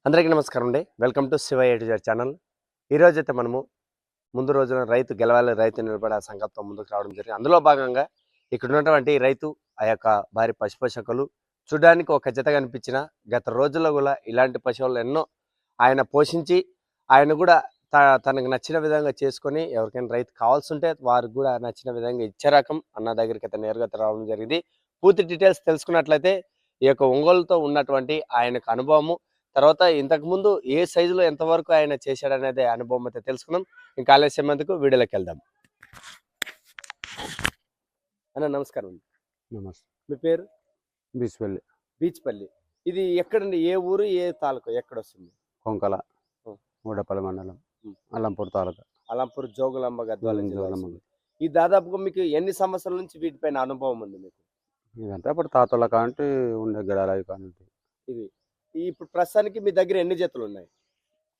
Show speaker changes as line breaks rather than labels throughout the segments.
అందరికీ నమస్కారం అండి. Welcome to Shiva A to Z channel. ఈరోజైతే మనము ముందు రోజున రైతు గెలవాలి, రైతు నిలబడే ఆ సంకల్పంతో ముందుకు రావడం జరిగింది. అందులో భాగంగా ఇక్కడ ఉన్నటువంటి రైతు ఆ యొక్క భారీ పశుపోషకులు చూడడానికి ఒక జత కనిపించిన గత రోజుల్లో కూడా ఇలాంటి పశువులు ఎన్నో ఆయన పోషించి ఆయన కూడా తనకు నచ్చిన విధంగా చేసుకొని ఎవరికైనా రైతు కావాల్సి ఉంటే వారికి కూడా నచ్చిన విధంగా ఇచ్చే రకం అన్న దగ్గరికి అయితే నేరుగా రావడం జరిగింది. పూర్తి డీటెయిల్స్ తెలుసుకున్నట్లయితే ఈ యొక్క ఒంగోలుతో ఉన్నటువంటి ఆయనకు అనుభవము, తర్వాత ఇంతకుముందు ఏ సైజులో ఎంతవరకు ఆయన చేశాడనేది అనుభవం అయితే తెలుసుకుందాం. ఇంకా ఆలస్యం ఎందుకు వీడియోలోకి వెళ్దాం. అన్న నమస్కారం అండి.
నమస్తే.
మీ పేరు?
బీచ్పల్లి.
బీచ్పల్లి. ఇది ఎక్కడండి? ఏ ఊరు, ఏ తాలూకా, ఎక్కడ వస్తుంది?
కొంకల,
ఉం.
ఊడపల్లి మండలం, అల్లంపూర్ తాలూకా.
అలంపూర్ జోగులాంబ గద్వాల జిల్లా
జోగులాంబ.
వస్తుంది. ఈ దాదాపుగా మీకు ఎన్ని సంవత్సరాల నుంచి వీటిపైన అనుభవం ఉంది మీకు?
ఇదంతా ఇప్పుడు తాతల కాంటి ఉండే గడాలవి కానింటి.
ఇది ఇప్పుడు ప్రస్తుతానికి మీ దగ్గర ఎన్ని జతలు ఉన్నాయి?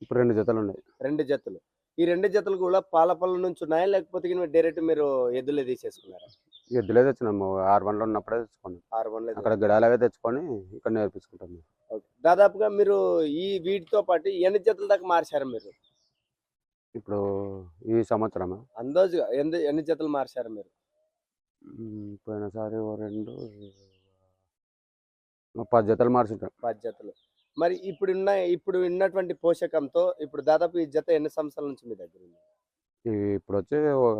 ఇప్పుడు 2 జతలు ఉన్నాయి.
2 జతలు. ఈ 2 జతలు కూడా పాల పళ్ళ నుంచి ఉన్నాయా, లేకపోతే డైరెక్ట్ మీరు ఎద్దులే తీసేసుకున్నారా?
ఎద్దులే తెచ్చినాము. 6 బండ్లు ఉన్నప్పుడే తెచ్చుకున్నాం.
6 బండ్లు
అక్కడ గడాలవే తెచ్చుకొని ఇక్కడ నేర్పించుకుంటాం.
ఓకే. దాదాపుగా మీరు ఈ వీటితో పాటు ఎన్ని జతల దాకా మార్చారు మీరు?
ఇప్పుడు ఈ సంవత్సరం
అందాజుగా ఎన్ని జతలు మార్చారు మీరు?
పోయినసారి 10 జతలు మార్చుంటాం.
10 జతలు. మరి ఇప్పుడు ఉన్నటువంటి పోషకంతో ఇప్పుడు దాదాపు ఈ జత ఎన్ని సంవత్సరాల నుంచి మీ దగ్గర ఉంది?
ఇప్పుడు వచ్చి ఒక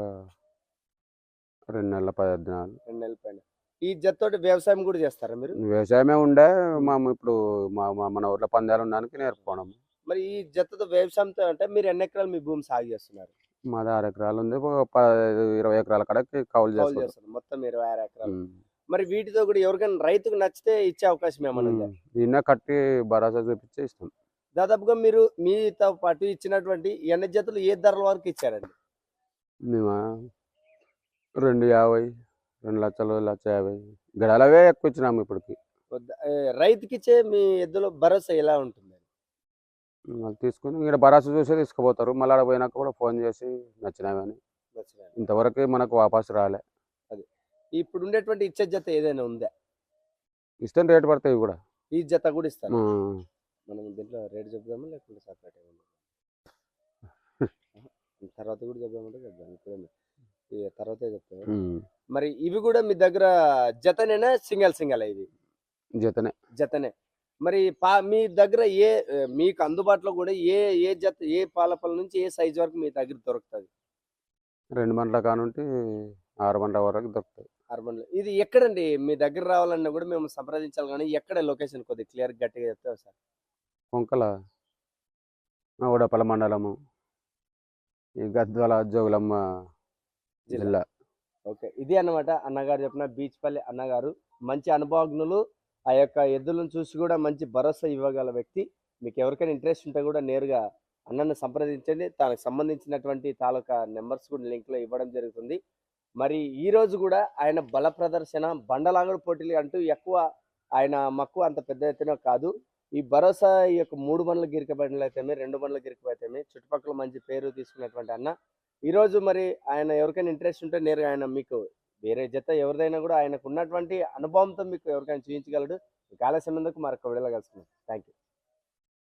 2 నెలల 10 దినాలు.
2 నెలల పైన. ఈ జతతోటి వ్యవసాయం కూడా చేస్తారా మీరు?
వ్యవసాయమే ఉండే ఇప్పుడు మన ఊర్లో పందాలు ఉండడానికి నేర్పుకోవడం.
మరి ఈ జతతో వ్యవసాయంతో అంటే మీరు ఎన్ని ఎకరాలు మీ భూమి సాగు చేస్తున్నారు?
మాది 6 ఎకరాలు ఉంది. 20 ఎకరాల కడకి కౌలు చేస్తున్నారు.
మొత్తం 26 ఎకరాలు. మరి వీటితో కూడా ఎవరికైనా రైతుకు నచ్చితే ఇచ్చే అవకాశం ఏమైనా ఉందా?
దీన్నే కట్టి భరోసా చూపించి ఇస్తాం.
దాదాపుగా మీరు మీతో పాటు ఇచ్చినటువంటి ఎన్ని జతలు ఏ ధరల వరకు ఇచ్చారండి?
మేము 250, 2 లక్షలు, 1,50,000 గడాలవే ఎక్కువ ఇచ్చినాము ఇప్పటికి.
రైతుకి ఇచ్చే మీ ఎద్దుల భరోసా ఎలా ఉంటుంది?
తీసుకుని ఇక్కడ భరోసా చూసే తీసుకుపోతారు. మళ్ళీ ఆడ పోయినాక కూడా ఫోన్ చేసి నచ్చినామని. ఇంతవరకు మనకు వాపసు రాలే.
అది ఇప్పుడు ఉండేటువంటి ఇచ్చే జత ఏదైనా ఉందా?
ఇష్టం రేటు పడతాయి కూడా.
ఈ జత కూడా ఇస్తాను. మనం దీంట్లో రేటు చెప్దామా లేకుంటే సపరేట్ తర్వాత కూడా చెప్దామంటే చెప్దాం. ఇప్పుడు తర్వాతే చెప్తాను. మరి ఇవి కూడా మీ దగ్గర జతనేనా సింగల్ ఇవి? జతనే. మరి మీ దగ్గర మీకు అందుబాటులో కూడా ఏ జత, ఏ పాలపల్ల నుంచి ఏ సైజు వరకు మీ దగ్గర దొరుకుతుంది?
2 బండ్ల కానుంటి 6 బండ్ల వరకు దొరుకుతాయి.
6 బండ్లు. ఇది ఎక్కడండి? మీ దగ్గర రావాలన్నా కూడా మేము సంప్రదించాలి, కానీ ఎక్కడ లొకేషన్ కొద్దిగా క్లియర్ గట్టిగా చెప్తే సార్.
కొంకల, ఊడపల్లి మండలము, ఈ గద్వాల జోగులమ్మ జిల్లా.
ఓకే. ఇది అన్నమాట అన్నగారు చెప్పిన బీచ్పల్లి అన్నగారు. మంచి అనుభవజ్ఞులు. ఆ యొక్క ఎద్దులను చూసి కూడా మంచి భరోసా ఇవ్వగల వ్యక్తి. మీకు ఎవరికైనా ఇంట్రెస్ట్ ఉంటే కూడా నేరుగా అన్నను సంప్రదించండి. తనకు సంబంధించినటువంటి తాలూకా నెంబర్స్ కూడా లింక్లో ఇవ్వడం జరుగుతుంది. మరి ఈరోజు కూడా ఆయన బల ప్రదర్శన, బండలాగుడు పోటీలు అంటూ ఎక్కువ ఆయన మక్కువ అంత పెద్ద ఎత్తున కాదు. ఈ భరోసా ఈ యొక్క 3 బండ్ల గిరిక బండ్లు అయితేనే, 2 బండ్ల గిరిక అయితేనే చుట్టుపక్కల మంచి పేరు తీసుకున్నటువంటి అన్న ఈరోజు మరి ఆయన ఎవరికైనా ఇంట్రెస్ట్ ఉంటే నేరుగా ఆయన మీకు వేరే జత ఎవరిదైనా కూడా ఆయనకు ఉన్నటువంటి అనుభవంతో మీకు ఎవరికైనా చూపించగలడు. ఆలస్యం ఎందుకు మరొక వీడియోలో కలుసుకుందాం. Thank you.